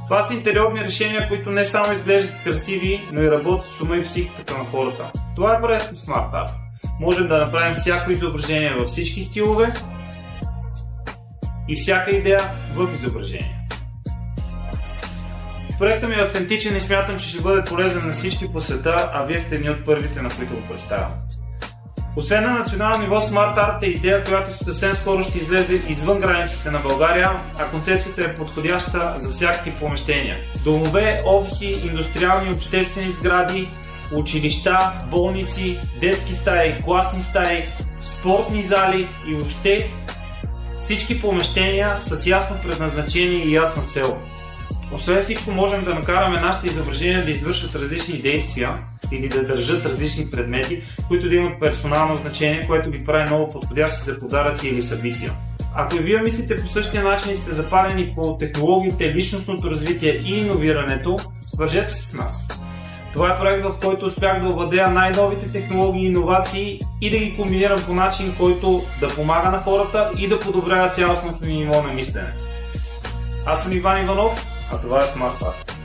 Това са интериорни решения, които не само изглеждат красиви, но и работят с ума и психиката на хората. Това е проект на Smart Art. Можем да направим всяко изображение във всички стилове и всяка идея в изображение. Проектът ми е автентичен и смятам, че ще бъде полезен на всички по света, а вие сте едни от първите, на които го представям. Освен на национално ниво, Smart Art е идея, която съвсем скоро ще излезе извън границите на България, а концепцията е подходяща за всякакви помещения. Домове, офиси, индустриални обществени сгради, училища, болници, детски стаи, класни стаи, спортни зали и въобще всички помещения с ясно предназначение и ясна цел. Освен всичко, можем да накараме нашите изображения да извършват различни действия или да държат различни предмети, които да имат персонално значение, което ги прави много подходящи за подаръци или събития. Ако и вие мислите по същия начин и сте запалени по технологиите, личностното развитие и иновирането, свържете се с нас. Това е проект, в който успях да овладея най-новите технологии и иновации и да ги комбинирам по начин, който да помага на хората и да подобрява цялостното ниво на мислене. Аз съм Иван Иванов, а това е Smart Art.